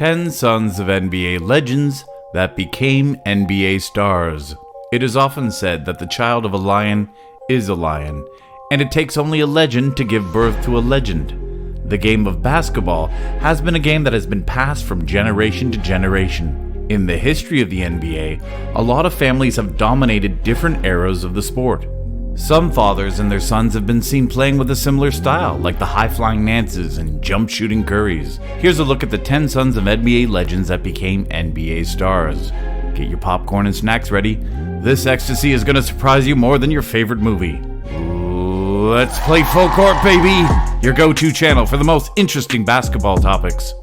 10 sons of NBA legends that became NBA stars. It is often said that the child of a lion is a lion, and it takes only a legend to give birth to a legend. The game of basketball has been a game that has been passed from generation to generation. In the history of the NBA, a lot of families have dominated different eras of the sport. Some fathers and their sons have been seen playing with a similar style, like the high-flying Nances and Jump-shooting Currys. Here's a look at the 10 sons of NBA legends that became NBA stars. Get your popcorn and snacks ready. This ecstasy is going to surprise you more than your favorite movie. Let's play full court, baby! Your go-to channel for the most interesting basketball topics.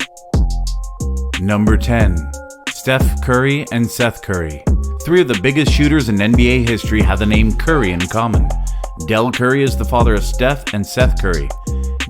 Number 10. Steph Curry and Seth Curry. Three of the biggest shooters in NBA history have the name Curry in common. Del Curry is the father of Steph and Seth Curry.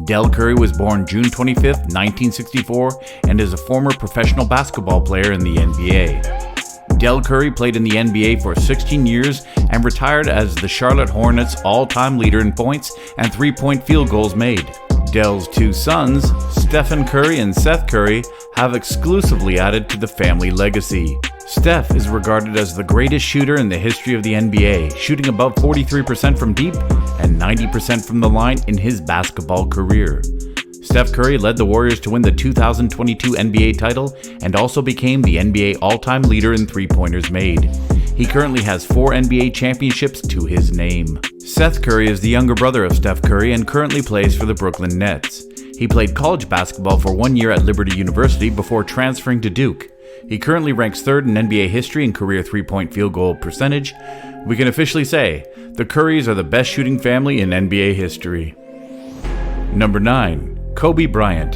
Del Curry was born June 25, 1964, and is a former professional basketball player in the NBA. Del Curry played in the NBA for 16 years and retired as the Charlotte Hornets' all-time leader in points and three-point field goals made. Del's two sons, Stephen Curry and Seth Curry, have exclusively added to the family legacy. Steph is regarded as the greatest shooter in the history of the NBA, shooting above 43% from deep and 90% from the line in his basketball career. Steph Curry led the Warriors to win the 2022 NBA title and also became the NBA all-time leader in three-pointers made. He currently has 4 NBA championships to his name. Seth Curry is the younger brother of Steph Curry and currently plays for the Brooklyn Nets. He played college basketball for 1 year at Liberty University before transferring to Duke. He currently ranks 3rd in NBA history in career three-point field goal percentage. We can officially say, the Currys are the best shooting family in NBA history. Number 9. Kobe Bryant.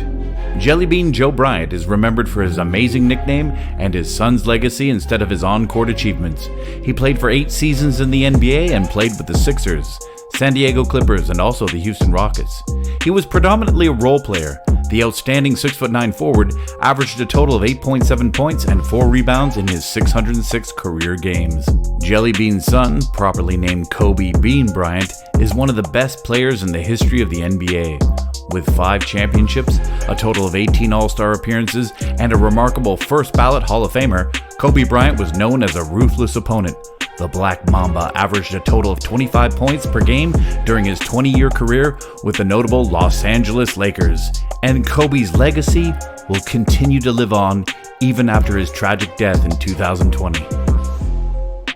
Jellybean Joe Bryant is remembered for his amazing nickname and his son's legacy instead of his on-court achievements. He played for 8 seasons in the NBA and played with the Sixers, San Diego Clippers, and also the Houston Rockets. He was predominantly a role player. The outstanding 6'9" forward averaged a total of 8.7 points and 4 rebounds in his 606 career games. Jellybean's son, properly named Kobe Bean Bryant, is one of the best players in the history of the NBA. With 5 championships, a total of 18 All-Star appearances, and a remarkable first-ballot Hall of Famer, Kobe Bryant was known as a ruthless opponent. The Black Mamba averaged a total of 25 points per game during his 20-year career with the notable Los Angeles Lakers. And Kobe's legacy will continue to live on even after his tragic death in 2020.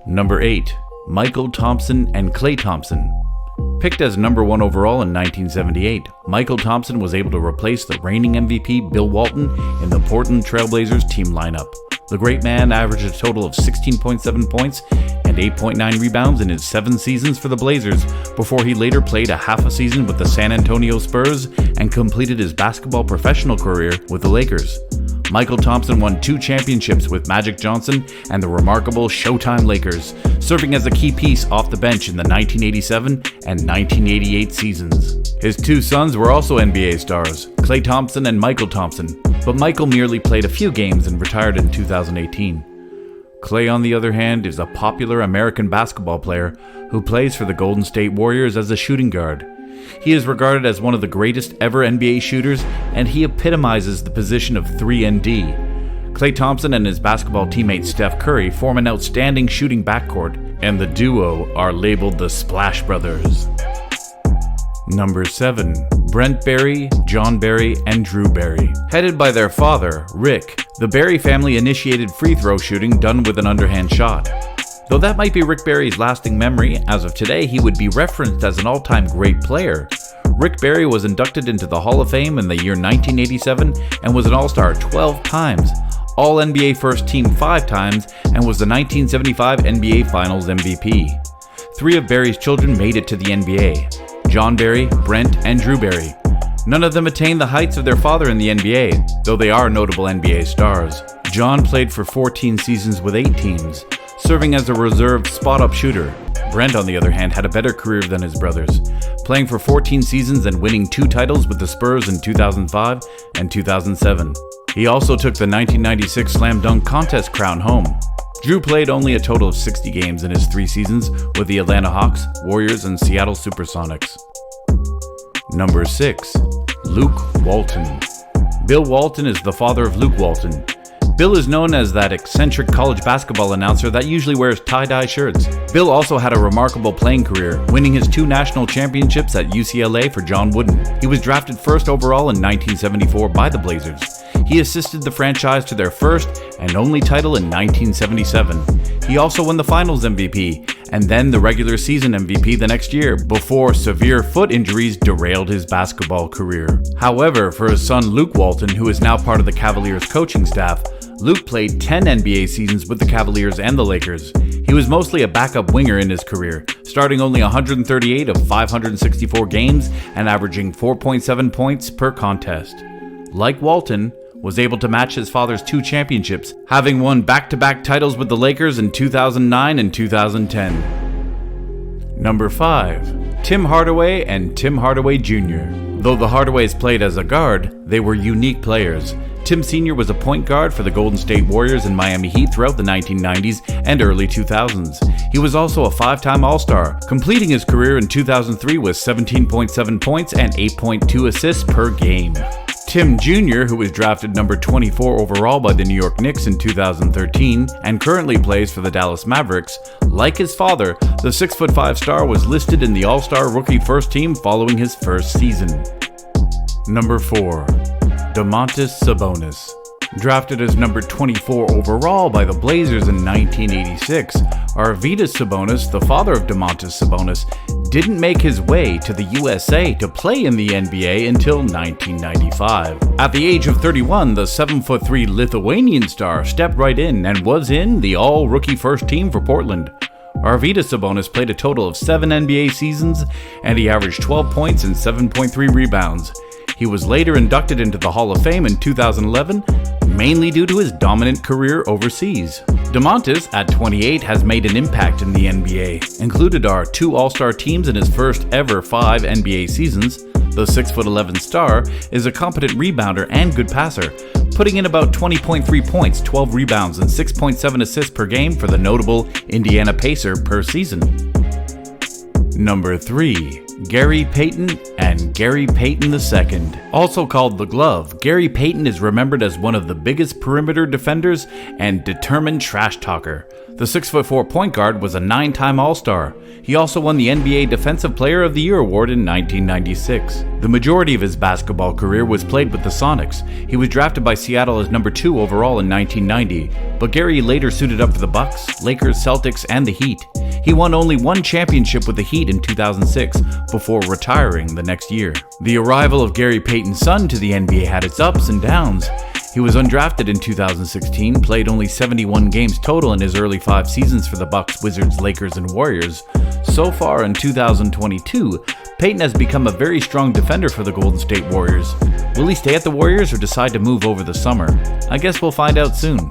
Number 8. MYCHEL Thompson and Klay Thompson. Picked as number 1 overall in 1978, MYCHEL Thompson was able to replace the reigning MVP Bill Walton in the Portland Trail Blazers team lineup. The great man averaged a total of 16.7 points and 8.9 rebounds in his 7 seasons for the Blazers before he later played a half a season with the San Antonio Spurs and completed his basketball professional career with the Lakers. MYCHEL Thompson won 2 championships with Magic Johnson and the remarkable Showtime Lakers, serving as a key piece off the bench in the 1987 and 1988 seasons. His 2 sons were also NBA stars, Klay Thompson and MYCHEL Thompson, but Michael merely played a few games and retired in 2018. Klay, on the other hand, is a popular American basketball player who plays for the Golden State Warriors as a shooting guard. He is regarded as one of the greatest ever NBA shooters, and he epitomizes the position of 3-and-D. Klay Thompson and his basketball teammate Steph Curry form an outstanding shooting backcourt, and the duo are labeled the Splash Brothers. Number 7. Brent Barry, John Barry, and Drew Barry. Headed by their father, Rick, the Barry family initiated free throw shooting done with an underhand shot. Though that might be Rick Barry's lasting memory, as of today he would be referenced as an all-time great player. Rick Barry was inducted into the Hall of Fame in the year 1987 and was an All-Star 12 times, All-NBA First Team 5 times, and was the 1975 NBA Finals MVP. 3 of Barry's children made it to the NBA: John Barry, Brent, and Drew Barry. None of them attained the heights of their father in the NBA, though they are notable NBA stars. John played for 14 seasons with 8 teams, serving as a reserved spot-up shooter. Brent, on the other hand, had a better career than his brothers, playing for 14 seasons and winning 2 titles with the Spurs in 2005 and 2007. He also took the 1996 Slam Dunk Contest crown home. Drew played only a total of 60 games in his 3 seasons with the Atlanta Hawks, Warriors, and Seattle Supersonics. Number 6. Luke Walton. Bill Walton is the father of Luke Walton. Bill is known as that eccentric college basketball announcer that usually wears tie-dye shirts. Bill also had a remarkable playing career, winning his 2 national championships at UCLA for John Wooden. He was drafted first overall in 1974 by the Blazers. He assisted the franchise to their first and only title in 1977. He also won the Finals MVP and then the regular season MVP the next year before severe foot injuries derailed his basketball career. However, for his son Luke Walton, who is now part of the Cavaliers coaching staff, Luke played 10 NBA seasons with the Cavaliers and the Lakers. He was mostly a backup winger in his career, starting only 138 of 564 games and averaging 4.7 points per contest. Like Walton, was able to match his father's 2 championships, having won back-to-back titles with the Lakers in 2009 and 2010. Number 5. Tim Hardaway and Tim Hardaway Jr. Though the Hardaways played as a guard, they were unique players. Tim Sr. was a point guard for the Golden State Warriors and Miami Heat throughout the 1990s and early 2000s. He was also a 5-time All-Star, completing his career in 2003 with 17.7 points and 8.2 assists per game. Tim Jr., who was drafted number 24 overall by the New York Knicks in 2013 and currently plays for the Dallas Mavericks, like his father, the 6'5" star was listed in the All-Star Rookie First Team following his first season. Number 4. Domantas Sabonis. Drafted as number 24 overall by the Blazers in 1986, Arvydas Sabonis, the father of Domantas Sabonis, didn't make his way to the USA to play in the NBA until 1995. At the age of 31, the 7'3" Lithuanian star stepped right in and was in the all-rookie first team for Portland. Arvydas Sabonis played a total of 7 NBA seasons, and he averaged 12 points and 7.3 rebounds. He was later inducted into the Hall of Fame in 2011, mainly due to his dominant career overseas. Domantas, at 28, has made an impact in the NBA, included our 2 All-Star teams in his first ever 5 NBA seasons. The 6'11" star is a competent rebounder and good passer, putting in about 20.3 points, 12 rebounds, and 6.7 assists per game for the notable Indiana Pacer per season. Number 3. Gary Payton and Gary Payton II. Also called the Glove, Gary Payton is remembered as one of the biggest perimeter defenders and determined trash talker. The 6'4" point guard was a 9-time All-Star. He also won the NBA Defensive Player of the Year award in 1996. The majority of his basketball career was played with the Sonics. He was drafted by Seattle as number 2 overall in 1990, but Gary later suited up for the Bucks, Lakers, Celtics, and the Heat. He won only 1 championship with the Heat in 2006 before retiring the next year. The arrival of Gary Payton's son to the NBA had its ups and downs. He was undrafted in 2016, played only 71 games total in his early 5 seasons for the Bucks, Wizards, Lakers, and Warriors. So far in 2022, Payton has become a very strong defender for the Golden State Warriors. Will he stay at the Warriors or decide to move over the summer? I guess we'll find out soon.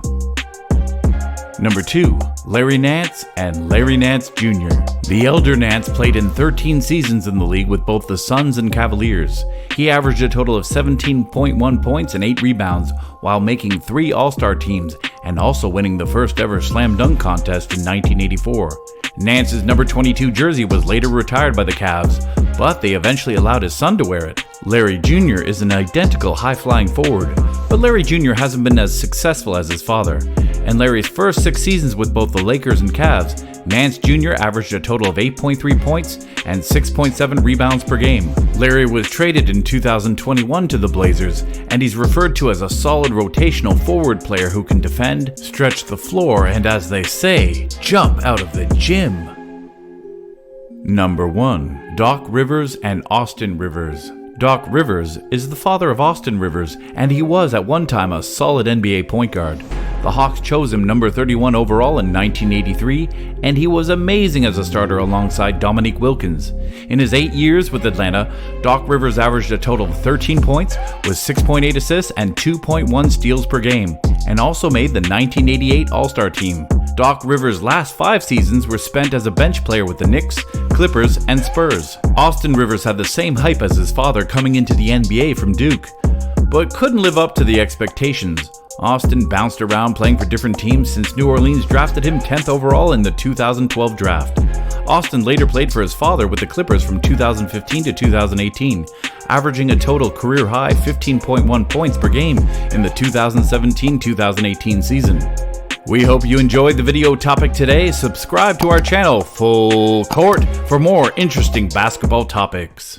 Number 2. Larry Nance and Larry Nance Jr. The elder Nance played in 13 seasons in the league with both the Suns and Cavaliers. He averaged a total of 17.1 points and 8 rebounds while making 3 All-Star teams and also winning the first ever slam dunk contest in 1984. Nance's number 22 jersey was later retired by the Cavs, but they eventually allowed his son to wear it. Larry Jr. is an identical high-flying forward, but Larry Jr. hasn't been as successful as his father. In Larry's first 6 seasons with both the Lakers and Cavs, Nance Jr. averaged a total of 8.3 points and 6.7 rebounds per game. Larry was traded in 2021 to the Blazers, and he's referred to as a solid rotational forward player who can defend, stretch the floor, and as they say, jump out of the gym. Number 1. Doc Rivers and Austin Rivers. Doc Rivers is the father of Austin Rivers, and he was at one time a solid NBA point guard. The Hawks chose him number 31 overall in 1983, and he was amazing as a starter alongside Dominique Wilkins. In his 8 years with Atlanta, Doc Rivers averaged a total of 13 points with 6.8 assists and 2.1 steals per game, and also made the 1988 All-Star team. Doc Rivers' last 5 seasons were spent as a bench player with the Knicks, Clippers, and Spurs. Austin Rivers had the same hype as his father coming into the NBA from Duke, but couldn't live up to the expectations. Austin bounced around playing for different teams since New Orleans drafted him 10th overall in the 2012 draft. Austin later played for his father with the Clippers from 2015 to 2018. averaging a total career-high 15.1 points per game in the 2017-2018 season. We hope you enjoyed the video topic today. Subscribe to our channel, Full Court, for more interesting basketball topics.